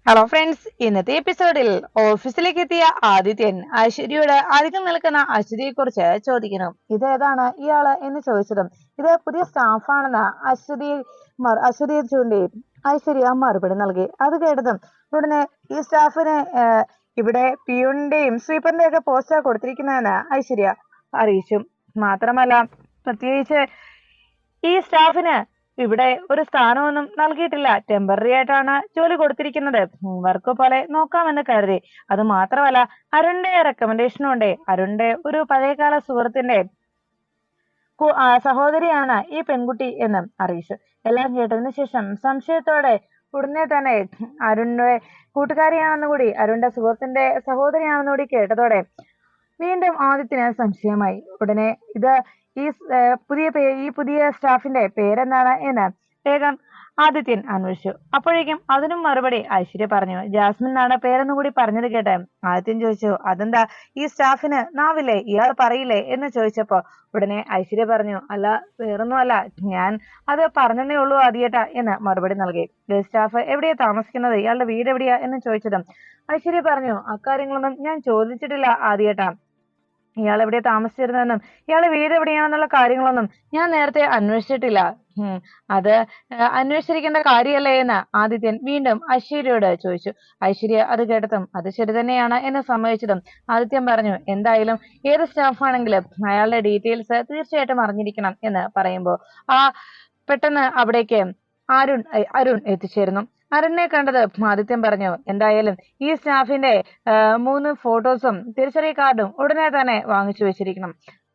Hello friends, ഇന്നത്തെ എപ്പിസോഡിൽ ഓഫീസിലേക്ക് എത്തിയ ആദിത്യൻ ഐശ്വര്യയോട് അധികം നിൽക്കുന്ന അശ്വതിയെ കുറിച്ച് ചോദിക്കുന്നു. ഇതേതാണ് ഇയാള് എന്ന് ചോദിച്ചതും ഇത് പുതിയ സ്റ്റാഫാണെന്ന് അശ്വതിയെ ചൂണ്ടി ഐശ്വര്യ മറുപടി നൽകി. അത് കേട്ടതും ഉടനെ ഈ സ്റ്റാഫിന് ഇവിടെ പിയൂണിന്റെയും സ്വീപ്പറിന്റെയും ഒക്കെ പോസ്റ്റർ കൊടുത്തിരിക്കുന്നതെന്ന് ഐശ്വര്യ അറിയിച്ചു. മാത്രമല്ല, പ്രത്യേകിച്ച് ഈ സ്റ്റാഫിന് ഇവിടെ ഒരു സ്ഥാനമൊന്നും നൽകിയിട്ടില്ല. ടെമ്പററി ആയിട്ടാണ് ജോലി കൊടുത്തിരിക്കുന്നത്. വർക്ക് പോലെ നോക്കാമെന്ന് കരുതി. അത് മാത്രമല്ല, അരുണിന്റെ റെക്കമെൻഡേഷനും ഉണ്ട്. അരുണിന്റെ ഒരു പഴയകാല സുഹൃത്തിന്റെ സഹോദരിയാണ് ഈ പെൺകുട്ടി എന്നും അറിയിച്ചു. എല്ലാം കേട്ടതിനു ശേഷം സംശയത്തോടെ ഉടനെ തന്നെ അരുണിന്റെ കൂട്ടുകാരിയാണെന്ന് കൂടി, അരുണിന്റെ സുഹൃത്തിന്റെ സഹോദരിയാണെന്ന് കൂടി കേട്ടതോടെ വീണ്ടും ആദിത്യന് സംശയമായി. ഉടനെ ഇത് ഈ പുതിയ സ്റ്റാഫിന്റെ പേരെന്താണ് എന്ന് വേഗം ആദിത്യൻ അന്വേഷിച്ചു. അപ്പോഴേക്കും അതിനും മറുപടി ഐശ്വര്യ പറഞ്ഞു. ജാസ്മിൻ എന്നാണ് പേരെന്ന് കൂടി പറഞ്ഞത് കേട്ട് ആദിത്യൻ ചോദിച്ചു, അതെന്താ ഈ സ്റ്റാഫിന് നാവില്ലേ, ഇയാൾ പറയില്ലേ എന്ന് ചോദിച്ചപ്പോ ഉടനെ ഐശ്വര്യ പറഞ്ഞു, അല്ല വേറൊന്നുമല്ല, ഞാൻ അത് പറഞ്ഞതേ ഉള്ളൂ ആദ്യേട്ടാ എന്ന് മറുപടി നൽകി. സ്റ്റാഫ് എവിടെയാ താമസിക്കുന്നത്, ഇയാളുടെ വീട് എവിടെയാ എന്ന് ചോദിച്ചതും ഐശ്വര്യ പറഞ്ഞു, അക്കാര്യങ്ങളൊന്നും ഞാൻ ചോദിച്ചിട്ടില്ല ആദ്യേട്ടാ. ഇയാൾ എവിടെ താമസിച്ചിരുന്നെന്നും ഇയാളെ വീട് എവിടെയാണെന്നുള്ള കാര്യങ്ങളൊന്നും ഞാൻ നേരത്തെ അന്വേഷിച്ചിട്ടില്ല. അത് അന്വേഷിച്ചിരിക്കേണ്ട കാര്യമല്ലേ എന്ന് ആദിത്യൻ വീണ്ടും ഐശ്വര്യയോട് ചോദിച്ചു. ഐശ്വര്യ അത് കേട്ടതും അത് ശരി തന്നെയാണ് എന്ന് സമ്മതിച്ചതും ആദിത്യൻ പറഞ്ഞു, എന്തായാലും ഏത് സ്റ്റാഫാണെങ്കിലും അയാളുടെ ഡീറ്റെയിൽസ് തീർച്ചയായിട്ടും അറിഞ്ഞിരിക്കണം എന്ന് പറയുമ്പോൾ പെട്ടെന്ന് അവിടേക്ക് അരുൺ എത്തിച്ചേരുന്നു. അരുണിനെ കണ്ടത് ആദിത്യൻ പറഞ്ഞു, എന്തായാലും ഈ സ്റ്റാഫിന്റെ 3 ഫോട്ടോസും തിരിച്ചറിയ കാർഡും ഉടനെ തന്നെ വാങ്ങിച്ചു വെച്ചിരിക്കണം.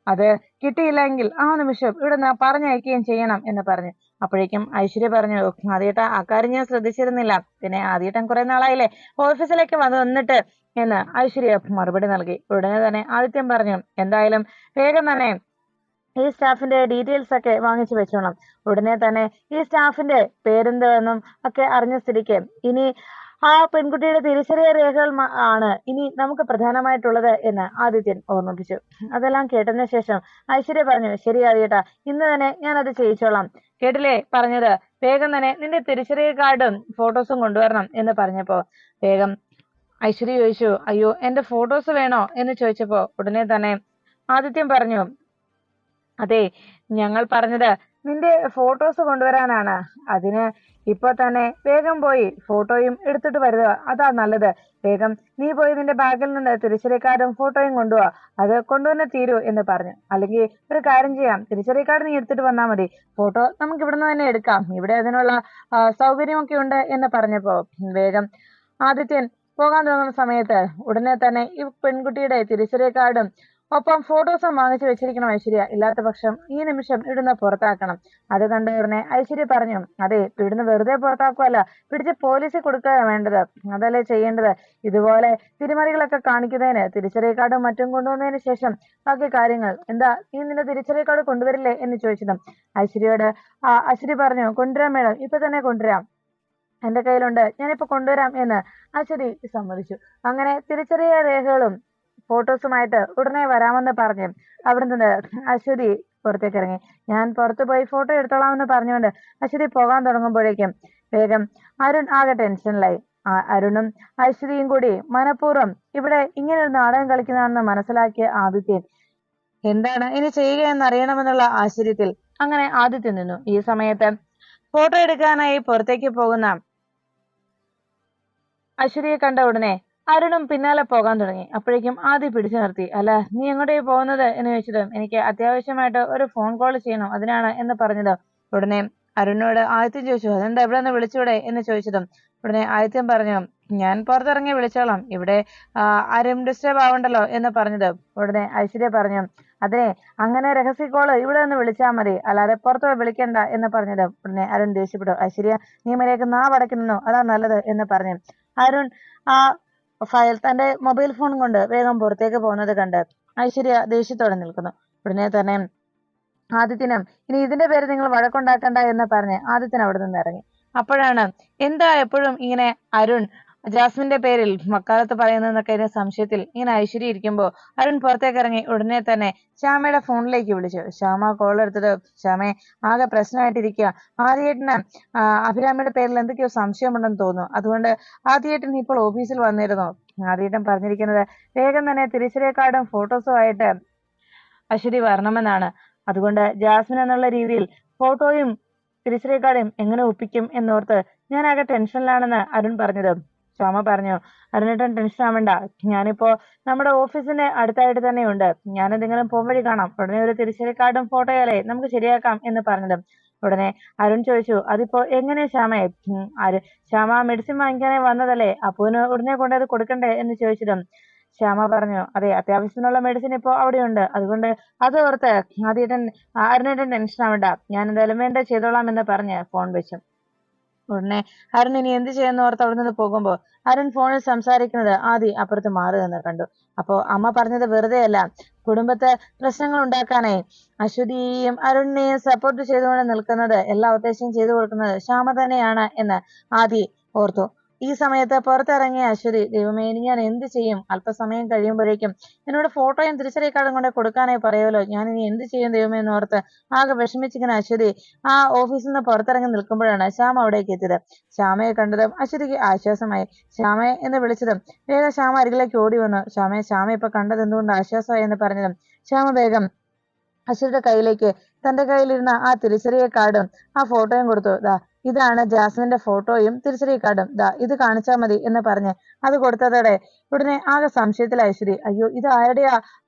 അത് കിട്ടിയില്ലെങ്കിൽ ആ നിമിഷം ഇവിടുന്ന് പറഞ്ഞയക്കുകയും ചെയ്യണം എന്ന് പറഞ്ഞു. അപ്പോഴേക്കും ഐശ്വര്യ പറഞ്ഞു, ആദ്യേട്ടാ അക്കാര്യം ഞാൻ ശ്രദ്ധിച്ചിരുന്നില്ല. പിന്നെ ആദ്യേട്ടൻ കുറെ നാളായില്ലേ ഓഫീസിലേക്ക് വന്നിട്ട് എന്ന് ഐശ്വര്യ മറുപടി നൽകി. ഉടനെ തന്നെ ആദിത്യൻ പറഞ്ഞു, എന്തായാലും വേഗം തന്നെ ഈ സ്റ്റാഫിന്റെ ഡീറ്റെയിൽസ് ഒക്കെ വാങ്ങിച്ചു വെച്ചോണം. ഉടനെ തന്നെ ഈ സ്റ്റാഫിന്റെ പേരെന്തെന്നും ഒക്കെ അറിഞ്ഞ സ്ഥിതിക്ക് ഇനി ആ പെൺകുട്ടിയുടെ തിരിച്ചറിയ രേഖകൾ ആണ് ഇനി നമുക്ക് പ്രധാനമായിട്ടുള്ളത് എന്ന് ആദിത്യൻ ഓർമ്മിപ്പിച്ചു. അതെല്ലാം കേട്ടതിന് ശേഷം ഐശ്വര്യ പറഞ്ഞു, ശരി ആദിയേട്ടാ, ഇന്ന് തന്നെ ഞാൻ അത് ചെയ്യിച്ചോളാം. കേട്ടില്ലേ പറഞ്ഞത്, വേഗം തന്നെ നിന്റെ തിരിച്ചറിയ കാർഡും ഫോട്ടോസും കൊണ്ടുവരണം എന്ന് പറഞ്ഞപ്പോ വേഗം ഐശ്വര്യ ചോദിച്ചു, അയ്യോ എന്റെ ഫോട്ടോസ് വേണോ എന്ന് ചോദിച്ചപ്പോ ഉടനെ തന്നെ ആദിത്യൻ പറഞ്ഞു, അതെ, ഞങ്ങൾ പറഞ്ഞത് നിന്റെ ഫോട്ടോസ് കൊണ്ടുവരാനാണ്. അതിന് ഇപ്പൊ തന്നെ വേഗം പോയി ഫോട്ടോയും എടുത്തിട്ട് വരുക, അതാ നല്ലത്. വേഗം നീ പോയി നിന്റെ ബാഗിൽ നിന്ന് തിരിച്ചറിയ കാർഡും ഫോട്ടോയും കൊണ്ടുപോവാ, അത് കൊണ്ടുവന്ന് തീരൂ എന്ന് പറഞ്ഞു. അല്ലെങ്കിൽ ഒരു കാര്യം ചെയ്യാം, തിരിച്ചറിയ കാർഡ് നീ എടുത്തിട്ട് വന്നാൽ മതി, ഫോട്ടോ നമുക്ക് ഇവിടുന്ന് തന്നെ എടുക്കാം, ഇവിടെ അതിനുള്ള സൗകര്യമൊക്കെ ഉണ്ട് എന്ന് പറഞ്ഞപ്പോ വേഗം ആദിത്യൻ പോകാൻ തുടങ്ങുന്ന സമയത്ത് ഉടനെ തന്നെ ഈ പെൺകുട്ടിയുടെ തിരിച്ചറിയ കാർഡും ഒപ്പം ഫോട്ടോസും വാങ്ങിച്ചു വെച്ചിരിക്കണം ഐശ്വര്യ. ഇല്ലാത്ത പക്ഷം ഈ നിമിഷം ഇവിടുന്ന് പുറത്താക്കണം. അത് കണ്ട ഉടനെ ഐശ്വര്യ പറഞ്ഞു, അതെ, ഇവിടുന്ന് വെറുതെ പുറത്താക്കുവല്ല, പിടിച്ച് പോലീസിൽ കൊടുക്കുക വേണ്ടത്, അതല്ലേ ചെയ്യേണ്ടത്. ഇതുപോലെ തിരിമറികളൊക്കെ കാണിക്കുന്നതിന് തിരിച്ചറിയ കാർഡും മറ്റും കൊണ്ടുവന്നതിന് ശേഷം ബാക്കി കാര്യങ്ങൾ. എന്താ നീ നിന്റെ തിരിച്ചറിയ കാർഡ് കൊണ്ടുവരില്ലേ എന്ന് ചോദിച്ചതും ഐശ്വര്യയോട് ഐശ്വര്യ പറഞ്ഞു, കൊണ്ടുവരാം മേഡം, ഇപ്പൊ തന്നെ കൊണ്ടുവരാം, എന്റെ കയ്യിലുണ്ട്, ഞാനിപ്പോ കൊണ്ടുവരാം എന്ന് അശ്വതി സമ്മതിച്ചു. അങ്ങനെ തിരിച്ചറിയ രേഖകളും ഫോട്ടോസുമായിട്ട് ഉടനെ വരാമെന്ന് പറഞ്ഞ് അവിടെ നിന്ന് അശ്വതി പുറത്തേക്ക് ഇറങ്ങി. ഞാൻ പുറത്തു പോയി ഫോട്ടോ എടുത്തോളാമെന്ന് പറഞ്ഞുകൊണ്ട് അശ്വതി പോകാൻ തുടങ്ങുമ്പോഴേക്കും വേഗം അരുൺ ആകെ ടെൻഷനിലായി. അരുണും ഐശ്വര്യയും കൂടി മനഃപൂർവ്വം ഇവിടെ ഇങ്ങനെ ഒരു നാടകം കളിക്കുന്നതാണെന്ന് മനസ്സിലാക്കിയ ആദിത്യൻ എന്താണ് ഇനി ചെയ്യുക എന്നറിയണമെന്നുള്ള ആശ്ചര്യത്തിൽ അങ്ങനെ ആദിത്യൻ നിന്നു. ഈ സമയത്ത് ഫോട്ടോ എടുക്കാനായി പുറത്തേക്ക് പോകുന്ന അശ്വതിയെ കണ്ട ഉടനെ അരുണും പിന്നാലെ പോകാൻ തുടങ്ങി. അപ്പോഴേക്കും ആദ്യം പിടിച്ചു നിർത്തി. അല്ല, നീ എങ്ങോട്ടേ പോകുന്നത് എന്ന് ചോദിച്ചതും എനിക്ക് അത്യാവശ്യമായിട്ട് ഒരു ഫോൺ കോൾ ചെയ്യണം, അതിനാണ് എന്ന് പറഞ്ഞത്. ഉടനെ അരുണിനോട് ആദിത്യം ചോദിച്ചു, അതെന്താ ഇവിടെ നിന്ന് വിളിച്ചൂടെ എന്ന് ചോദിച്ചതും ഉടനെ ആദിത്യം പറഞ്ഞു, ഞാൻ പുറത്തിറങ്ങി വിളിച്ചോളാം, ഇവിടെ ആരും ഡിസ്റ്റർബ് ആവണ്ടല്ലോ എന്ന് പറഞ്ഞത്. ഉടനെ ഐശ്വര്യ പറഞ്ഞു, അതെ, അങ്ങനെ രഹസ്യ കോള് ഇവിടെ നിന്ന് വിളിച്ചാൽ മതി, അല്ലാതെ പുറത്തു പോയി വിളിക്കണ്ട എന്ന് പറഞ്ഞത്. ഉടനെ അരുൺ ദേഷ്യപ്പെട്ടു. ഐശ്വര്യ, നീ മര്യാദക്ക് നാവടക്കി നിന്നോ, അതാ നല്ലത് എന്ന് പറഞ്ഞു അരുൺ ആ ഫയൽ തന്റെ മൊബൈൽ ഫോൺ കൊണ്ട് വേഗം പുറത്തേക്ക് പോകുന്നത് കണ്ട് ഐശ്വര്യ ദേഷ്യത്തോടെ നിൽക്കുന്നു. ഉടനെ തന്നെ ആദിത്യനും ഇനി ഇതിന്റെ പേര് നിങ്ങൾ വഴക്കുണ്ടാക്കണ്ട എന്ന് പറഞ്ഞ് ആദിത്യൻ അവിടെ നിന്ന് ഇറങ്ങി. അപ്പോഴാണ് എന്താ എപ്പോഴും ഇങ്ങനെ അരുൺ ജാസ്മിന്റെ പേരിൽ വക്കാലത്ത് പറയുന്നതെന്നൊക്കെ സംശയത്തിൽ ഇങ്ങനെ ഐശ്വര്യ ഇരിക്കുമ്പോൾ അരുൺ പുറത്തേക്ക് ഇറങ്ങി ഉടനെ തന്നെ ശ്യാമയുടെ ഫോണിലേക്ക് വിളിച്ചു. ശ്യാമ കോൾ എടുത്തത് ശ്യാമയെ ആകെ പ്രശ്നമായിട്ടിരിക്കുക. ആദ്യേട്ടന് അഭിരാമിയുടെ പേരിൽ എന്തൊക്കെയോ സംശയമുണ്ടെന്ന് തോന്നുന്നു. അതുകൊണ്ട് ആദ്യേട്ടൻ ഇപ്പോൾ ഓഫീസിൽ വന്നിരുന്നു. ആദ്യേട്ടൻ പറഞ്ഞിരിക്കുന്നത് വേഗം തന്നെ തിരിച്ചറിയൽ കാർഡും ഫോട്ടോസും ആയിട്ട് അശ്വതി വരണമെന്നാണ്. അതുകൊണ്ട് ജാസ്മിൻ എന്നുള്ള രീതിയിൽ ഫോട്ടോയും തിരിച്ചറിയൽ കാർഡും എങ്ങനെ ഒപ്പിക്കും എന്നോർത്ത് ഞാൻ ആകെ ടെൻഷനിലാണെന്ന് അരുൺ പറഞ്ഞത്. ശ്യാമ പറഞ്ഞു, അരുണേട്ടൻ ടെൻഷൻ ആവണ്ട, ഞാനിപ്പോ നമ്മുടെ ഓഫീസിന്റെ അടുത്തായിട്ട് തന്നെ ഉണ്ട്. ഞാൻ എന്തെങ്കിലും പോംവഴി കാണാം. ഉടനെ ഒരു തിരിച്ചറിയൽ കാർഡും ഫോട്ടോയല്ലേ നമുക്ക് ശരിയാക്കാം എന്ന് പറഞ്ഞത്. ഉടനെ അരുൺ ചോദിച്ചു, അതിപ്പോ എങ്ങനെ ശ്യാമയെ? ശ്യാമ മെഡിസിൻ വാങ്ങിക്കാനായി വന്നതല്ലേ, അപ്പൂന് ഉടനെ കൊണ്ടത് കൊടുക്കണ്ടേ എന്ന് ചോദിച്ചതും ശ്യാമ പറഞ്ഞു, അതെ, അത്യാവശ്യത്തിനുള്ള മെഡിസിൻ ഇപ്പോ അവിടെയുണ്ട്. അതുകൊണ്ട് അത് ഓർത്ത് അരുണേട്ടൻ ടെൻഷൻ ആവണ്ട, ഞാൻ എന്തായാലും വേണ്ട ചെയ്തോളാം എന്ന് പറഞ്ഞ് ഫോൺ വെച്ചു. ഉടനെ അരുൺ ഇനി എന്ത് ചെയ്യുന്ന ഓർത്ത് അവിടെ നിന്ന് പോകുമ്പോ അരുൺ ഫോണിൽ സംസാരിക്കുന്നത് ആദി അപ്പുറത്ത് മാറി നിന്ന് കണ്ടു. അപ്പോ അമ്മ പറഞ്ഞത് വെറുതെ അല്ല, കുടുംബത്തെ പ്രശ്നങ്ങൾ ഉണ്ടാക്കാനായി അശ്വതിയെയും അരുണിനെയും സപ്പോർട്ട് ചെയ്തുകൊണ്ട് നിൽക്കുന്നത്, എല്ലാ ഉദ്ദേശവും ചെയ്തു കൊടുക്കുന്നത് ശ്യാമ തന്നെയാണ് എന്ന് ആദി ഓർത്തു. ഈ സമയത്ത് പുറത്തിറങ്ങിയ അശ്വതി, ദൈവമേ ഇനി ഞാൻ എന്ത് ചെയ്യും? അല്പസമയം കഴിയുമ്പോഴേക്കും എന്നോട് ഫോട്ടോയും തിരിച്ചറിയൽ കാർഡും കൊണ്ട് കൊടുക്കാനായി പറയുമല്ലോ, ഞാൻ ഇനി എന്ത് ചെയ്യും ദൈവമേ എന്ന് ഓർത്ത് ആകെ വിഷമിച്ചിങ്ങനെ അശ്വതി ആ ഓഫീസിൽ നിന്ന് പുറത്തിറങ്ങി നിൽക്കുമ്പോഴാണ് ശ്യാമ അവിടേക്ക് എത്തിയത്. ശ്യാമയെ കണ്ടതും അശ്വതിക്ക് ആശ്വാസമായി. ശ്യാമയെ എന്ന് വിളിച്ചതും വേഗം ശ്യാമ അരികിലേക്ക് ഓടി വന്നു. ശ്യാമ ഇപ്പൊ കണ്ടത് എന്തുകൊണ്ട് ആശ്വാസമായി എന്ന് പറഞ്ഞതും ശ്യാമ വേഗം അശ്വതിയുടെ കയ്യിലേക്ക് തന്റെ കയ്യിലിരുന്ന ആ തിരിച്ചറിയൽ കാർഡും ആ ഫോട്ടോയും കൊടുത്തു. ഇതാണ് ജാസ്മിന്റെ ഫോട്ടോയും തിരിച്ചറിയൽ കാർഡും, ഇത് കാണിച്ചാൽ മതി എന്ന് പറഞ്ഞ് അത് കൊടുത്തതോടെ ഉടനെ ആകെ സംശയത്തിൽ ഐശ്വര്യ, അയ്യോ ഇത് ആരുടെയാ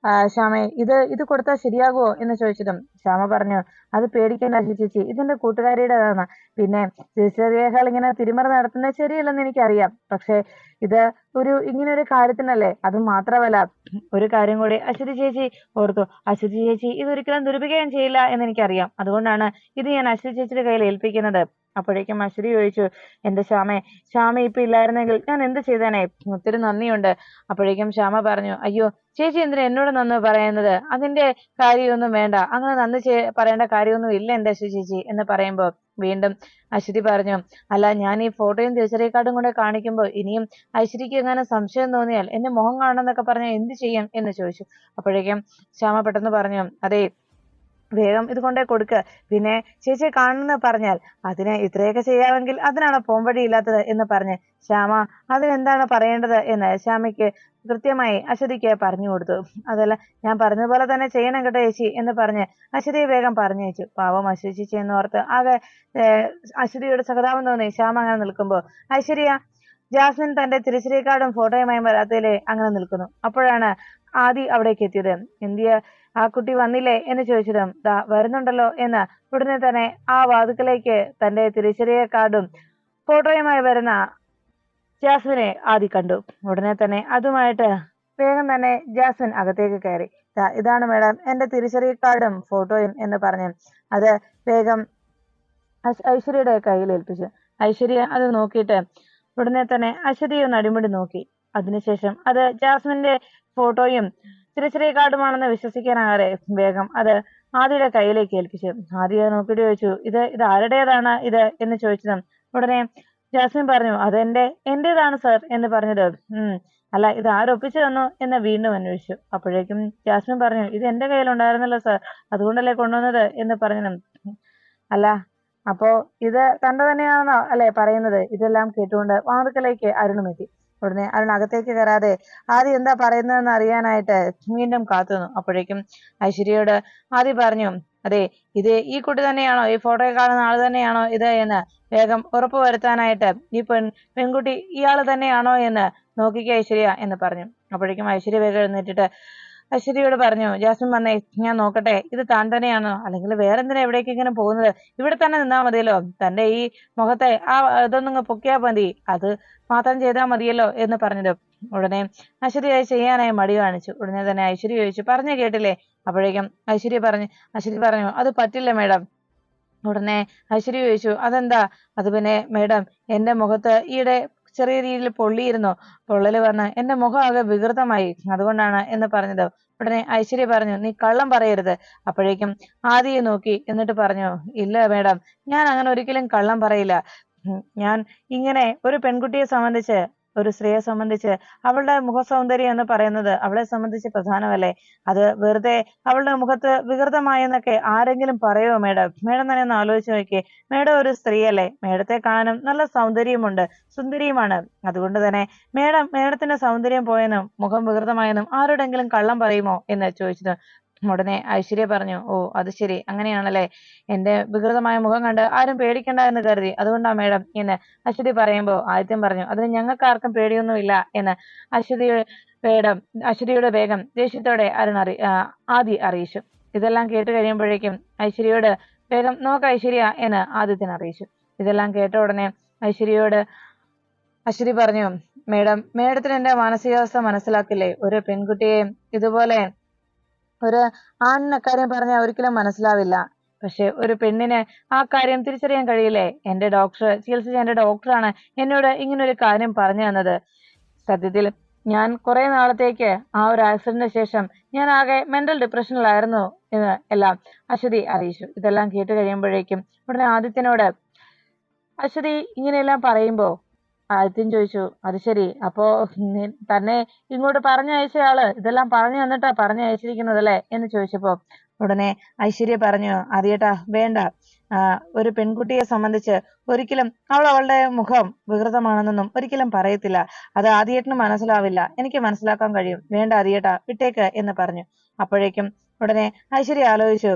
ശ്യാമയെ, ഇത് കൊടുത്താൽ ശരിയാകുമോ എന്ന് ചോദിച്ചതും ശ്യാമ പറഞ്ഞു, അത് പേടിക്കേണ്ട ചേച്ചി, ഇതെന്റെ കൂട്ടുകാരിയുടേതാണ്. പിന്നെ തിരിച്ചറിയൽ ഇങ്ങനെ തിരിമറി നടത്തുന്നത് ശരിയല്ലെന്ന് എനിക്കറിയാം. പക്ഷെ ഇത് ഇങ്ങനെ ഒരു കാര്യത്തിനല്ലേ. അത് മാത്രമല്ല ഒരു കാര്യം കൂടി അശ്വതി ചേച്ചി ഓർത്തു. അശ്വതി ചേച്ചി ഇതൊരിക്കലും ദുരുപയോഗം ചെയ്യില്ല എന്ന് എനിക്കറിയാം. അതുകൊണ്ടാണ് ഇത് ഞാൻ അശ്വതി ചേച്ചിയുടെ കയ്യിൽ ഏൽപ്പിക്കുന്നത്. അപ്പോഴേക്കും അശ്വതി ചോദിച്ചു, എന്റെ ശ്യാമ ഇപ്പൊ ഇല്ലായിരുന്നെങ്കിൽ ഞാൻ എന്ത് ചെയ്തേനെ? ഒത്തിരി നന്ദിയുണ്ട്. അപ്പോഴേക്കും ശ്യാമ പറഞ്ഞു, അയ്യോ ചേച്ചി എന്തിനാ എന്നോട് നന്ദി പറയുന്നത്? അതിന്റെ കാര്യമൊന്നും വേണ്ട, അങ്ങനെ നന്ദി പറയേണ്ട കാര്യമൊന്നും ഇല്ല എന്റെ അശ്വതി ചേച്ചി എന്ന് പറയുമ്പോ വീണ്ടും അശ്വതി പറഞ്ഞു, അല്ല, ഞാൻ ഈ ഫോട്ടോയും തിരിച്ചറിയൽ കാർഡും കൂടെ കാണിക്കുമ്പോൾ ഇനിയും ഐശ്വര്യക്ക് എങ്ങനെ സംശയം തോന്നിയാൽ എന്റെ മുഖം കാണണമെന്നൊക്കെ പറഞ്ഞാൽ എന്ത് ചെയ്യും എന്ന് ചോദിച്ചു. അപ്പോഴേക്കും ശ്യാമ പെട്ടെന്ന് പറഞ്ഞു, അതെ, വേഗം ഇത് കൊണ്ടേ കൊടുക്ക. പിന്നെ ചേച്ചിയെ കാണുന്ന പറഞ്ഞാൽ അതിന് ഇത്രയൊക്കെ ചെയ്യാമെങ്കിൽ അതിനാണ് പോംവഴി ഇല്ലാത്തത് എന്ന് പറഞ്ഞ് ശ്യാമ അതിനെന്താണ് പറയേണ്ടത് എന്ന് ശ്യാമയ്ക്ക് കൃത്യമായി അശ്വതിക്ക് പറഞ്ഞു കൊടുത്തു. അതല്ല, ഞാൻ പറഞ്ഞതുപോലെ തന്നെ ചെയ്യണം കേട്ടോ ചേച്ചി എന്ന് പറഞ്ഞ് അശ്വതിയെ വേഗം പറഞ്ഞു വെച്ചു. പാവം അശ്വതി ചേച്ചി എന്ന് ഓർത്ത് ആകെ അശ്വതിയുടെ സഹതാപം തോന്നി ശ്യാമ അങ്ങനെ നിൽക്കുമ്പോൾ ഐശ്വര്യ ജാസ്മിൻ തന്റെ തിരിച്ചറിയൽ കാർഡും ഫോട്ടോയുമായി വരാത്തതിലെ അങ്ങനെ നിൽക്കുന്നു. അപ്പോഴാണ് ആദി അവിടേക്ക് എത്തിയത്. എന്തിയ ആ കുട്ടി വന്നില്ലേ എന്ന് ചോദിച്ചതും വരുന്നുണ്ടല്ലോ എന്ന് ഉടനെ തന്നെ ആ വാതുക്കലേക്ക് തന്റെ തിരിച്ചറിയൽ കാർഡും ഫോട്ടോയുമായി വരുന്ന ജാസ്മിനെ ആദി കണ്ടു. ഉടനെ തന്നെ അതുമായിട്ട് വേഗം തന്നെ ജാസ്മിൻ അകത്തേക്ക് കയറി. ഇതാണ് മേഡം എന്റെ തിരിച്ചറിയൽ കാർഡും ഫോട്ടോയും എന്ന് പറഞ്ഞു അത് വേഗം ഐശ്വര്യയുടെ കയ്യിൽ ഏൽപ്പിച്ചു. ഐശ്വര്യ അത് നോക്കിയിട്ട് ഉടനെ തന്നെ അശ്വതിയെ ഒന്ന് അടിമുടി നോക്കി. അതിനുശേഷം അത് ജാസ്മിന്റെ ഫോട്ടോയും തിരിച്ചറിയൽ കാർഡുമാണെന്ന് വിശ്വസിക്കാനാകാതെ വേഗം അത് ആദിയുടെ കയ്യിലേക്ക് ഏൽപ്പിച്ചു. ആദിയെ നോക്കിയിട്ട് ചോദിച്ചു, ഇത് ആരുടേതാണ് ഇത് എന്ന് ചോദിച്ചതും ഉടനെ ജാസ്മിൻ പറഞ്ഞു, അത് എന്റേതാണ് സർ എന്ന് പറഞ്ഞത്. അല്ല, ഇത് ആരൊപ്പിച്ചു തന്നു എന്ന് വീണ്ടും അന്വേഷിച്ചു. അപ്പോഴേക്കും ജാസ്മിൻ പറഞ്ഞു, ഇത് എന്റെ കയ്യിലുണ്ടായിരുന്നല്ലോ സർ, അതുകൊണ്ടല്ലേ കൊണ്ടുവന്നത് എന്ന് പറഞ്ഞു. അല്ല, അപ്പോ ഇത് തന്റെ തന്നെയാണെന്നോ അല്ലെ പറയുന്നത്? ഇതെല്ലാം കേട്ടുകൊണ്ട് വാതുക്കലേക്ക് അരുണും എത്തി. ഉടനെ അരുൺ അകത്തേക്ക് കയറാതെ ആദ്യം എന്താ പറയുന്നതെന്ന് അറിയാനായിട്ട് വീണ്ടും കാത്തുനിന്നു. അപ്പോഴേക്കും ഐശ്വര്യയോട് ആദ്യം പറഞ്ഞു, അതെ, ഈ കുട്ടി തന്നെയാണോ, ഈ ഫോട്ടോയിൽ കാണുന്ന ആള് തന്നെയാണോ ഇത് എന്ന് വേഗം ഉറപ്പ് വരുത്താനായിട്ട് ഈ പെൺകുട്ടി ഇയാള് തന്നെയാണോ എന്ന് നോക്കിക്ക ഐശ്വര്യ എന്ന് പറഞ്ഞു. അപ്പോഴേക്കും ഐശ്വര്യ വേഗം എഴുന്നേറ്റിട്ട് ഐശ്വര്യയോട് പറഞ്ഞു, ജാസ്മിൻ വന്നേ, ഞാൻ നോക്കട്ടെ, ഇത് താൻ തന്നെയാണോ, അല്ലെങ്കിൽ വേറെന്തിനാ എവിടേക്ക് ഇങ്ങനെ പോകുന്നത്? ഇവിടെ തന്നെ നിന്നാ മതിയല്ലോ, തന്റെ ഈ മുഖത്തെ ഇതൊന്നും പൊക്കിയാ മതി, അത് മാത്രം ചെയ്താൽ മതിയല്ലോ എന്ന് പറഞ്ഞത്. ഉടനെ ഐശ്വര്യ ചെയ്യാനായി മടി കാണിച്ചു. ഉടനെ തന്നെ ഐശ്വര്യ ചോദിച്ചു, പറഞ്ഞു കേട്ടില്ലേ? അപ്പോഴേക്കും ഐശ്വര്യ പറഞ്ഞു, അത് പറ്റില്ല മേഡം. ഉടനെ ഐശ്വര്യ ചോദിച്ചു, അതെന്താ? അത് പിന്നെ മേഡം, എന്റെ മുഖത്ത് ഈയിടെ ചെറിയ രീതിയിൽ പൊള്ളിയിരുന്നു, പൊള്ളല് വന്ന് എന്റെ മുഖം ആകെ വികൃതമായി, അതുകൊണ്ടാണ് എന്ന് പറഞ്ഞത്. ഉടനെ ഐശ്വര്യ പറഞ്ഞു, നീ കള്ളം പറയരുത്. അപ്പോഴേക്കും ആദിയെ നോക്കി എന്നിട്ട് പറഞ്ഞു, ഇല്ല മേഡം, ഞാൻ അങ്ങനെ ഒരിക്കലും കള്ളം പറയില്ല. ഞാൻ ഇങ്ങനെ ഒരു പെൺകുട്ടിയെ സംബന്ധിച്ച് ഒരു സ്ത്രീയെ സംബന്ധിച്ച് അവളുടെ മുഖസൗന്ദര്യം എന്ന് പറയുന്നത് അവളെ സംബന്ധിച്ച് പ്രധാനമല്ലേ? അത് വെറുതെ അവളുടെ മുഖത്ത് വികൃതമായെന്നൊക്കെ ആരെങ്കിലും പറയുമോ മേഡം? മേഡം തന്നെ ഒന്ന് ആലോചിച്ച് നോക്കിയേ. മേഡം ഒരു സ്ത്രീയല്ലേ? മേഡത്തെ കാണാനും നല്ല സൗന്ദര്യമുണ്ട്, സുന്ദരിയുമാണ്. അതുകൊണ്ട് തന്നെ മേഡത്തിന്റെ സൗന്ദര്യം പോയെന്നും മുഖം വികൃതമായെന്നും ആരോടെങ്കിലും കള്ളം പറയുമോ എന്ന് ചോദിച്ചത്. ഉടനെ ഐശ്വര്യ പറഞ്ഞു, ഓ അത് ശരി, അങ്ങനെയാണല്ലേ. എന്റെ വികൃതമായ മുഖം കണ്ട് ആരും പേടിക്കണ്ട എന്ന് കരുതി, അതുകൊണ്ടാ മേഡം എന്ന് അശ്വതി പറയുമ്പോൾ ആദിത്യം പറഞ്ഞു, അതിന് ഞങ്ങൾക്ക് ആർക്കും പേടിയൊന്നുമില്ല എന്ന് അശ്വതി വേഗം അശ്വതിയുടെ വേഗം ദേഷ്യത്തോടെ ആദി അറിയിച്ചു. ഇതെല്ലാം കേട്ട് കഴിയുമ്പോഴേക്കും ഐശ്വര്യയോട് വേഗം നോക്ക ഐശ്വര്യ എന്ന് ആദിത്യൻ അറിയിച്ചു. ഇതെല്ലാം കേട്ട ഉടനെ ഐശ്വര്യയോട് അശ്വതി പറഞ്ഞു, മേഡത്തിന് എന്റെ മാനസികാവസ്ഥ മനസ്സിലാക്കില്ലേ? ഒരു പെൺകുട്ടിയെ ഇതുപോലെ ഒരു ആണിന് കാര്യം പറഞ്ഞാൽ ഒരിക്കലും മനസ്സിലാവില്ല. പക്ഷെ ഒരു പെണ്ണിന് ആ കാര്യം തിരിച്ചറിയാൻ കഴിയില്ലേ? ചികിത്സിച്ച എന്റെ ഡോക്ടറാണ് എന്നോട് ഇങ്ങനൊരു കാര്യം പറഞ്ഞു തന്നത്. സത്യത്തിൽ ഞാൻ കുറെ നാളത്തേക്ക് ആ ഒരു ആക്സിഡന്റിന് ശേഷം ഞാൻ ആകെ മെന്റൽ ഡിപ്രഷനിലായിരുന്നു എന്ന് എല്ലാം അശ്വതി അറിയിച്ചു. ഇതെല്ലാം കേട്ട് കഴിയുമ്പോഴേക്കും ഉടനെ ആദിത്യനോട് അശ്വതി ഇങ്ങനെയെല്ലാം പറയുമ്പോ ആദിത്യൻ ചോദിച്ചു, അത് ശരി, അപ്പോ തന്നെ ഇങ്ങോട്ട് പറഞ്ഞയച്ചയാള് ഇതെല്ലാം പറഞ്ഞു തന്നിട്ടാ പറഞ്ഞയച്ചിരിക്കുന്നതല്ലേ എന്ന് ചോദിച്ചപ്പോ ഉടനെ ഐശ്വര്യ പറഞ്ഞു, ആദിയേട്ടാ വേണ്ട, ഒരു പെൺകുട്ടിയെ സംബന്ധിച്ച് ഒരിക്കലും അവളുടെ മുഖം വികൃതമാണെന്നൊന്നും ഒരിക്കലും പറയത്തില്ല. അത് ആദിയേട്ടന് മനസ്സിലാവില്ല, എനിക്ക് മനസ്സിലാക്കാൻ കഴിയും. വേണ്ട ആദിയേട്ടാ, വിട്ടേക്ക് എന്ന് പറഞ്ഞു. അപ്പോഴേക്കും ഉടനെ ഐശ്വര്യ ആലോചിച്ചു,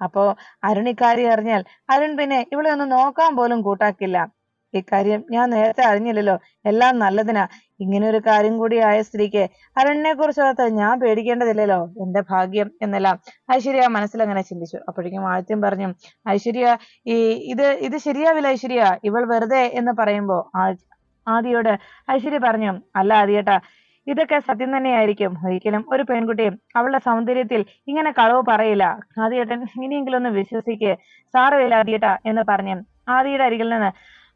അപ്പോ അരുൺ ഇക്കാര്യം അറിഞ്ഞാൽ അരുൺ പിന്നെ ഇവളെ ഒന്ന് നോക്കാൻ പോലും കൂട്ടാക്കില്ല. ഇക്കാര്യം ഞാൻ നേരത്തെ അറിഞ്ഞില്ലല്ലോ. എല്ലാം നല്ലതിനാ. ഇങ്ങനെ ഒരു കാര്യം കൂടി ആയ സ്ത്രീക്ക് അരുണിനെ കുറിച്ചോർത്ത് ഞാൻ പേടിക്കേണ്ടതില്ലല്ലോ. എന്റെ ഭാഗ്യം എന്നെല്ലാം ഐശ്വര്യ മനസ്സിലങ്ങനെ ചിന്തിച്ചു. അപ്പോഴേക്കും ആദിത്യം പറഞ്ഞു, ഐശ്വര്യ ഇത് ശരിയാവില്ല ഐശ്വര്യ, ഇവൾ വെറുതെ എന്ന് പറയുമ്പോ ആദിയോട് ഐശ്വര്യ പറഞ്ഞു, അല്ല ആദിയേട്ടാ, ഇതൊക്കെ സത്യം തന്നെയായിരിക്കും. ഒരിക്കലും ഒരു പെൺകുട്ടിയും അവളുടെ സൗന്ദര്യത്തിൽ ഇങ്ങനെ കളവ് പറയില്ല. ആദിയേട്ടൻ ഇനിയെങ്കിലും ഒന്ന് വിശ്വസിക്ക്, സാരമില്ല ആദിയേട്ടാ എന്ന് പറഞ്ഞു ആദിയുടെ അരികിൽ നിന്ന്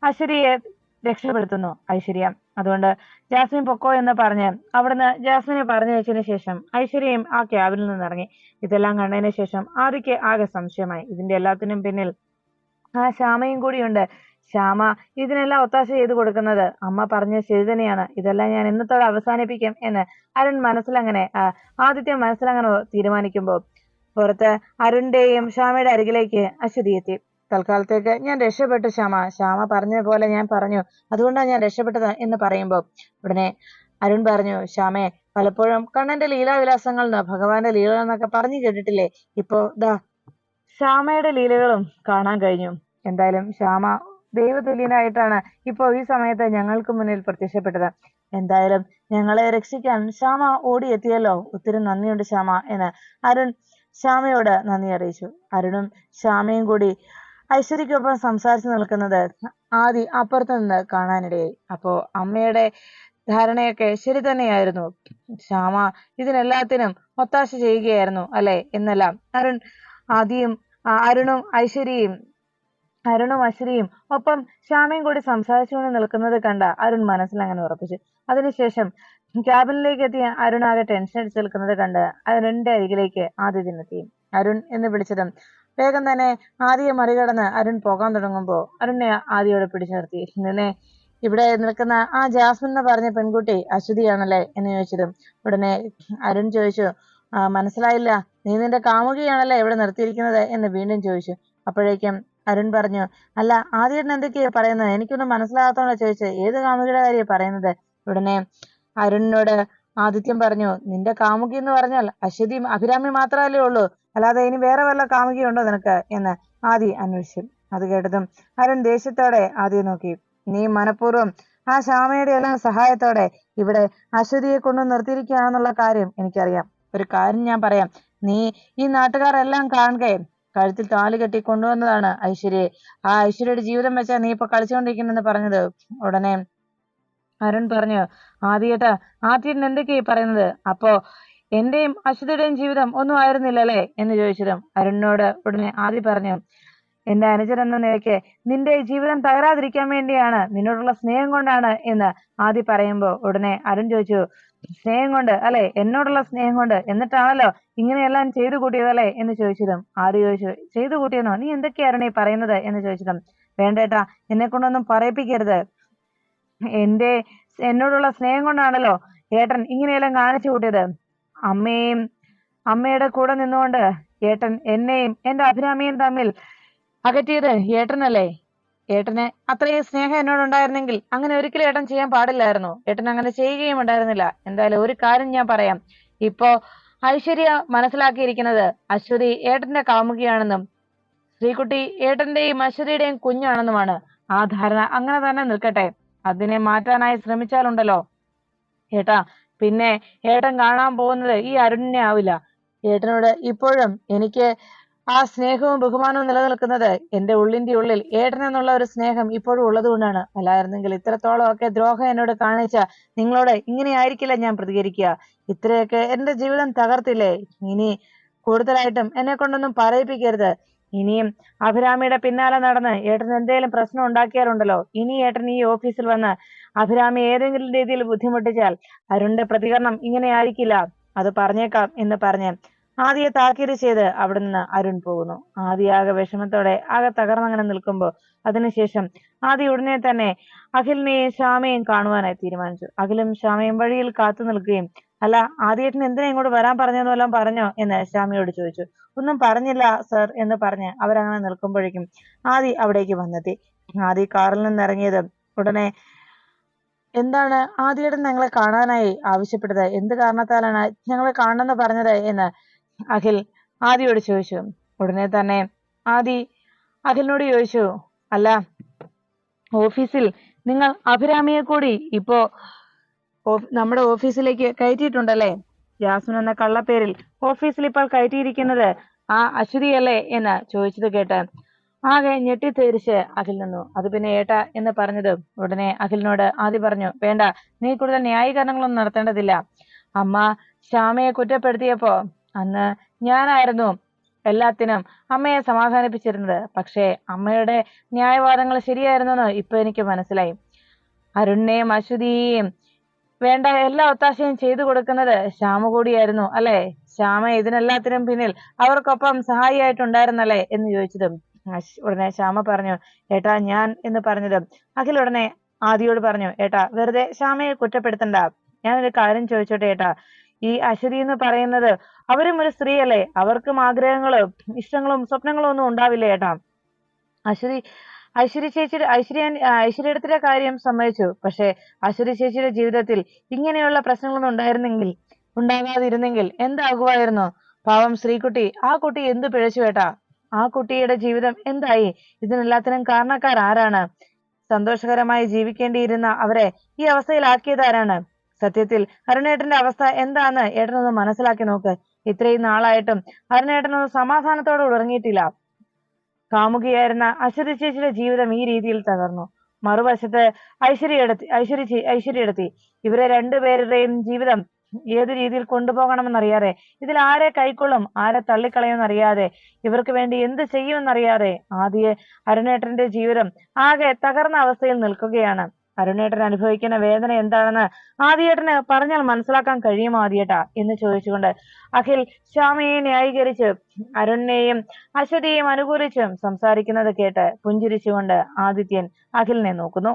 ഐശ്വര്യയെ രക്ഷപ്പെടുത്തുന്നു ഐശ്വര്യ. അതുകൊണ്ട് ജാസ്മിൻ പൊക്കോ എന്ന് പറഞ്ഞ് അവിടുന്ന് ജാസ്മിനെ പറഞ്ഞു വെച്ചതിന് ശേഷം ഐശ്വര്യയും ആ ക്യാബിനിൽ നിന്ന് ഇറങ്ങി. ഇതെല്ലാം കണ്ടതിന് ശേഷം ആദിക്ക് ആകെ സംശയമായി. ഇതിന്റെ എല്ലാത്തിനും പിന്നിൽ ആ ശ്യാമയും കൂടിയുണ്ട്. ശ്യാമ ഇതിനെല്ലാം ഒത്താശ ചെയ്തു കൊടുക്കുന്നത് അമ്മ പറഞ്ഞത് ശരി തന്നെയാണ്. ഇതെല്ലാം ഞാൻ ഇന്നത്തോടെ അവസാനിപ്പിക്കും എന്ന് ആദിത്യ മനസ്സിലങ്ങനെ തീരുമാനിക്കുമ്പോ പുറത്ത് അരുണിന്റെയും ശ്യാമയുടെ അരികിലേക്ക് അശ്വതി എത്തി. തൽക്കാലത്തേക്ക് ഞാൻ രക്ഷപ്പെട്ടു ശ്യാമ പറഞ്ഞ പോലെ ഞാൻ പറഞ്ഞു, അതുകൊണ്ടാണ് ഞാൻ രക്ഷപ്പെട്ടത് എന്ന് പറയുമ്പോ ഉടനെ അരുൺ പറഞ്ഞു, ശ്യാമയെ പലപ്പോഴും കണ്ണന്റെ ലീലാവിലാസങ്ങൾ ഭഗവാന്റെ ലീലകൾ എന്നൊക്കെ പറഞ്ഞു കേട്ടിട്ടില്ലേ? ഇപ്പോ ശ്യാമയുടെ ലീലകളും കാണാൻ കഴിഞ്ഞു. എന്തായാലും ശ്യാമ ദൈവതുല്യനായിട്ടാണ് ഇപ്പോ ഈ സമയത്ത് ഞങ്ങൾക്ക് മുന്നിൽ പ്രത്യക്ഷപ്പെട്ടത്. എന്തായാലും ഞങ്ങളെ രക്ഷിക്കാൻ ശ്യാമ ഓടിയെത്തിയല്ലോ, ഒത്തിരി നന്ദിയുണ്ട് ശ്യാമ എന്ന് അരുൺ ശ്യാമയോട് നന്ദി അറിയിച്ചു. അരുണും ശ്യാമയും കൂടി ഐശ്വര്യക്കൊപ്പം സംസാരിച്ചു നിൽക്കുന്നത് ആദി അപ്പുറത്ത് നിന്ന് കാണാനിടയായി. അപ്പോ അമ്മയുടെ ധാരണയൊക്കെ ശരി തന്നെയായിരുന്നു. ശ്യാമ ഇതിനെല്ലാത്തിനും ഒത്താശ ചെയ്യുകയായിരുന്നു അല്ലെ എന്നെല്ലാം അരുണും അശ്വതിയും ഒപ്പം ശ്യാമയും കൂടി സംസാരിച്ചുകൊണ്ട് നിൽക്കുന്നത് കണ്ട അരുൺ മനസ്സിൽ അങ്ങനെ ഉറപ്പിച്ചു. അതിനുശേഷം ക്യാബിനിലേക്ക് എത്തിയ അരുൺ ആകെ ടെൻഷൻ അടിച്ച് നിൽക്കുന്നത് കണ്ട് അരുണിന്റെ അരികിലേക്ക് ആദിത്യനെത്തി. അരുൺ എന്ന് വിളിച്ചതും വേഗം തന്നെ ആദിയെ മറികടന്ന് അരുൺ പോകാൻ തുടങ്ങുമ്പോ അരുണിനെ ആദിയോട് പിടിച്ചു നിർത്തി. നിന്നെ ഇവിടെ നിൽക്കുന്ന ആ ജാസ്മിൻ എന്ന് പറഞ്ഞ പെൺകുട്ടി അശ്വതിയാണല്ലേ എന്ന് ചോദിച്ചതും ഉടനെ അരുൺ ചോദിച്ചു, മനസ്സിലായില്ല, നീ നിന്റെ കാമുകിയാണല്ലേ ഇവിടെ നിർത്തിയിരിക്കുന്നത് എന്ന് വീണ്ടും ചോദിച്ചു. അപ്പോഴേക്കും അരുൺ പറഞ്ഞു, അല്ല ആദ്യം എന്തൊക്കെയാ പറയുന്നത്, എനിക്കൊന്നും മനസ്സിലാകാത്തോണ്ടാ ചോദിച്ചത്, ഏത് കാമുകിയുടെ കാര്യം പറയുന്നത്? ഉടനെ അരുണിനോട് ആദിത്യം പറഞ്ഞു, നിന്റെ കാമുകി എന്ന് പറഞ്ഞാൽ അശ്വതിയും അഭിരാമി മാത്രമല്ലേ ഉള്ളൂ, അല്ലാതെ ഇനി വേറെ വല്ല കാമുകിയുണ്ടോ നിനക്ക് എന്ന് ആദി അന്വേഷിച്ചു. അത് കേട്ടതും അരുൺ ദേഷ്യത്തോടെ ആദിയെ നോക്കി, നീ മനഃപൂർവ്വം ആ ശ്യാമയുടെ എല്ലാം സഹായത്തോടെ ഇവിടെ അശ്വതിയെ കൊണ്ടു നിർത്തിയിരിക്കുകയാണെന്നുള്ള കാര്യം എനിക്കറിയാം. ഒരു കാര്യം ഞാൻ പറയാം, നീ ഈ നാട്ടുകാരെല്ലാം കാണുകയെ കഴുത്തിൽ താലി കെട്ടി കൊണ്ടുവന്നതാണ് ഐശ്വര്യയെ. ആ ഐശ്വര്യയുടെ ജീവിതം വെച്ചാ നീ ഇപ്പൊ കളിച്ചുകൊണ്ടിരിക്കുന്നെന്ന് പറഞ്ഞത്. ഉടനെ അരുൺ പറഞ്ഞു, ആദിയേട്ടാ, ആദ്യം എന്തൊക്കെയാ പറയുന്നത്? അപ്പോ എന്റെയും അശ്വതിയുടെയും ജീവിതം ഒന്നും ആയിരുന്നില്ലല്ലേ എന്ന് ചോദിച്ചതും അരുണിനോട് ഉടനെ ആദി പറഞ്ഞു, എന്റെ അനുജൻ എന്ന നിലയ്ക്ക് നിന്റെ ജീവിതം തകരാതിരിക്കാൻ വേണ്ടിയാണ്, നിന്നോടുള്ള സ്നേഹം കൊണ്ടാണ് എന്ന് ആദി പറയുമ്പോ ഉടനെ അരുൺ ചോദിച്ചു, സ്നേഹം കൊണ്ട് അല്ലെ, എന്നോടുള്ള സ്നേഹം കൊണ്ട് എന്നിട്ടാണല്ലോ ഇങ്ങനെയെല്ലാം ചെയ്തു കൂട്ടിയതല്ലേ എന്ന് ചോദിച്ചതും ആദി ചോദിച്ചു, ചെയ്തു കൂട്ടിയെന്നോ, നീ എന്തൊക്കെയായിരുന്നു ഈ പറയുന്നത് എന്ന് ചോദിച്ചതും, വേണ്ടേട്ടാ, എന്നെ കൊണ്ടൊന്നും പറയിപ്പിക്കരുത്, എന്റെ എന്നോടുള്ള സ്നേഹം കൊണ്ടാണല്ലോ ഏട്ടൻ ഇങ്ങനെയെല്ലാം കാണിച്ചു കൂട്ടിയത്. അമ്മയുടെ കൂടെ നിന്നുകൊണ്ട് ഏട്ടൻ എന്നെയും എന്റെ അഭിരാമിയും തമ്മിൽ അകറ്റിയത് ഏട്ടനല്ലേ? ഏട്ടന് അത്രയും സ്നേഹം എന്നോടുണ്ടായിരുന്നെങ്കിൽ അങ്ങനെ ഒരിക്കലും ഏട്ടൻ ചെയ്യാൻ പാടില്ലായിരുന്നു. ഏട്ടൻ അങ്ങനെ ചെയ്യുകയും ഉണ്ടായിരുന്നില്ല. എന്തായാലും ഒരു കാര്യം ഞാൻ പറയാം. ഇപ്പോ ഐശ്വര്യ മനസ്സിലാക്കിയിരിക്കുന്നത് അശ്വതി ഏട്ടന്റെ കാമുകിയാണെന്നും ശ്രീകുട്ടി ഏട്ടന്റെയും അശ്വതിയുടെയും കുഞ്ഞാണെന്നുമാണ്. ആ ധാരണ അങ്ങനെ തന്നെ നിൽക്കട്ടെ. അതിനെ മാറ്റാനായി ശ്രമിച്ചാലുണ്ടല്ലോ ഏട്ടാ, പിന്നെ ഏട്ടൻ കാണാൻ പോകുന്നത് ഈ അരുണിനെ ആവില്ല. ഏട്ടനോട് ഇപ്പോഴും എനിക്ക് ആ സ്നേഹവും ബഹുമാനവും നിലനിൽക്കുന്നത് എന്റെ ഉള്ളിന്റെ ഉള്ളിൽ ഏട്ടൻ എന്നുള്ള ഒരു സ്നേഹം ഇപ്പോഴും ഉള്ളത് കൊണ്ടാണ്. അല്ലായിരുന്നെങ്കിൽ ഇത്രത്തോളം ഒക്കെ ദ്രോഹം എന്നോട് കാണിച്ച നിങ്ങളോട് ഇങ്ങനെ ആയിരിക്കില്ല ഞാൻ പ്രതികരിക്കുക. ഇത്രയൊക്കെ എന്റെ ജീവിതം തകർത്തില്ലേ? ഇനി കൂടുതലായിട്ടും എന്നെ കൊണ്ടൊന്നും പറയിപ്പിക്കരുത്. ഇനിയും അഭിരാമിയുടെ പിന്നാലെ നടന്ന് ഏട്ടൻ എന്തെങ്കിലും പ്രശ്നം ഉണ്ടാക്കിയാലുണ്ടല്ലോ, ഇനി ഏട്ടൻ ഈ ഓഫീസിൽ വന്ന് അഭിരാമി ഏതെങ്കിലും രീതിയിൽ ബുദ്ധിമുട്ടിച്ചാൽ അരുണിന്റെ പ്രതികരണം ഇങ്ങനെ ആയിരിക്കില്ല. അത് പറഞ്ഞേക്കാം എന്ന് പറഞ്ഞ് ആദിയെ താക്കീത് ചെയ്ത് അവിടെ നിന്ന് അരുൺ പോകുന്നു. ആദി ആകെ വിഷമത്തോടെ ആകെ തകർന്നങ്ങനെ നിൽക്കുമ്പോൾ അതിനുശേഷം ആദി ഉടനെ തന്നെ അഖിലിനെയും ശ്യാമയും കാണുവാനായി തീരുമാനിച്ചു. അഖിലും ശ്യാമയും വഴിയിൽ കാത്തു നിൽക്കുകയും, അല്ല ആദിയേട്ടൻ എന്തിനാ ഇങ്ങോട്ട് വരാൻ പറഞ്ഞെന്നെല്ലാം പറഞ്ഞോ എന്ന് ശ്യാമയോട് ചോദിച്ചു. ഒന്നും പറഞ്ഞില്ല സർ എന്ന് പറഞ്ഞ് അവരങ്ങനെ നിൽക്കുമ്പോഴേക്കും ആദി അവിടേക്ക് വന്നെത്തി. ആദി കാറിൽ നിന്ന് ഇറങ്ങിയത് ഉടനെ, എന്താണ് ആദിയേട്ടൻ ഞങ്ങളെ കാണാനായി ആവശ്യപ്പെട്ടത്? എന്ത് കാരണത്താലാണ് ഞങ്ങളെ കാണണമെന്ന് പറഞ്ഞത് എന്ന് അഖിൽ ആദിയോട് ചോദിച്ചു. ഉടനെ തന്നെ ആദി അഖിലിനോട് ചോദിച്ചു, അല്ല ഓഫീസിൽ നിങ്ങൾ അഭിരാമിയെ കൂടി ഇപ്പോ നമ്മുടെ ഓഫീസിലേക്ക് കയറ്റിയിട്ടുണ്ടല്ലേ? ജാസ്മിൻ എന്ന കള്ളപ്പേരിൽ ഓഫീസിൽ ഇപ്പോൾ കയറ്റിയിരിക്കുന്നത് ആ അശ്വതിയല്ലേ എന്ന് ചോദിച്ചത് കേട്ട് ആകെ ഞെട്ടിത്തേരിച്ച് അഖിൽ നിന്നു. അത് പിന്നെ ഏട്ടാ എന്ന് പറഞ്ഞത് ഉടനെ അഖിലിനോട് ആദി പറഞ്ഞു, വേണ്ട, നീ കൂടുതൽ ന്യായീകരണങ്ങളൊന്നും നടത്തേണ്ടതില്ല. അമ്മ ശ്യാമയെ കുറ്റപ്പെടുത്തിയപ്പോ അന്ന് ഞാനായിരുന്നു എല്ലാത്തിനും അമ്മയെ സമാധാനിപ്പിച്ചിരുന്നത്. പക്ഷേ അമ്മയുടെ ന്യായവാദങ്ങൾ ശരിയായിരുന്നെന്ന് ഇപ്പൊ എനിക്ക് മനസ്സിലായി. അരുണിനെയും അശ്വതിയെയും വേണ്ട എല്ലാ ഒത്താശയും ചെയ്തു കൊടുക്കുന്നത് ശ്യാമ കൂടിയായിരുന്നു അല്ലെ? ശ്യാമ ഇതിനെല്ലാത്തിനും പിന്നിൽ അവർക്കൊപ്പം സഹായിയായിട്ടുണ്ടായിരുന്നല്ലേ എന്ന് ചോദിച്ചതും ഉടനെ ശ്യാമ പറഞ്ഞു, ഏട്ടാ ഞാൻ എന്ന് പറഞ്ഞതും അഖിൽ ഉടനെ ആദിയോട് പറഞ്ഞു, ഏട്ടാ വെറുതെ ശ്യാമയെ കുറ്റപ്പെടുത്തണ്ട. ഞാനൊരു കാര്യം ചോദിച്ചോട്ടെ ഏട്ടാ, ഈ അശ്വതി എന്ന് പറയുന്നത് അവരും ഒരു സ്ത്രീയല്ലേ? അവർക്കും ആഗ്രഹങ്ങളും ഇഷ്ടങ്ങളും സ്വപ്നങ്ങളും ഒന്നും ഉണ്ടാവില്ലേ ഏട്ടാ? ഐശ്വര്യ ചേച്ചിയുടെ ഐശ്വര്യയുടെ കാര്യം സമ്മതിച്ചു. പക്ഷെ ഐശ്വര്യ ചേച്ചിയുടെ ജീവിതത്തിൽ ഇങ്ങനെയുള്ള പ്രശ്നങ്ങളൊന്നും ഉണ്ടാകാതിരുന്നെങ്കിൽ എന്താകുമായിരുന്നു? പാവം ശ്രീകുട്ടി, ആ കുട്ടി എന്ത് പിഴച്ചു ഏട്ടാ? ആ കുട്ടിയുടെ ജീവിതം എന്തായി? ഇതിനെല്ലാത്തിനും കാരണക്കാർ ആരാണ്? സന്തോഷകരമായി ജീവിക്കേണ്ടിയിരുന്ന അവരെ ഈ അവസ്ഥയിലാക്കിയതാരാണ്? സത്യത്തിൽ അരുണേട്ടന്റെ അവസ്ഥ എന്താന്ന് ഏട്ടനൊന്ന് മനസ്സിലാക്കി നോക്ക്. ഇത്രയും നാളായിട്ടും അരുണേട്ടനൊന്ന് സമാധാനത്തോടെ ഉറങ്ങിയിട്ടില്ല. കാമുകിയായിരുന്ന അശ്വതി ചേച്ചിയുടെ ജീവിതം ഈ രീതിയിൽ തകർന്നു. മറുവശത്ത് ഐശ്വര്യയെടുത്തി ഇവരെ രണ്ടുപേരുടെയും ജീവിതം ഏത് രീതിയിൽ കൊണ്ടുപോകണമെന്നറിയാതെ, ഇതിൽ ആരെ കൈക്കൊള്ളും ആരെ തള്ളിക്കളയുമെന്നറിയാതെ, ഇവർക്ക് വേണ്ടി എന്ത് ചെയ്യുമെന്നറിയാതെ ആദിയെ അരുണേട്ടന്റെ ജീവിതം ആകെ തകർന്ന അവസ്ഥയിൽ നിൽക്കുകയാണ്. അരുണേട്ടൻ അനുഭവിക്കുന്ന വേദന എന്താണെന്ന് ആദിയേട്ടന് പറഞ്ഞാൽ മനസ്സിലാക്കാൻ കഴിയുമോ ആദിയേട്ടാ എന്ന് ചോദിച്ചുകൊണ്ട് അഖിൽ ശ്യാമയെ ന്യായീകരിച്ച് അരുണിനെയും അശ്വതിയെയും അനുകൂലിച്ചും സംസാരിക്കുന്നത് കേട്ട് പുഞ്ചിരിച്ചുകൊണ്ട് ആദിത്യൻ അഖിലിനെ നോക്കുന്നു.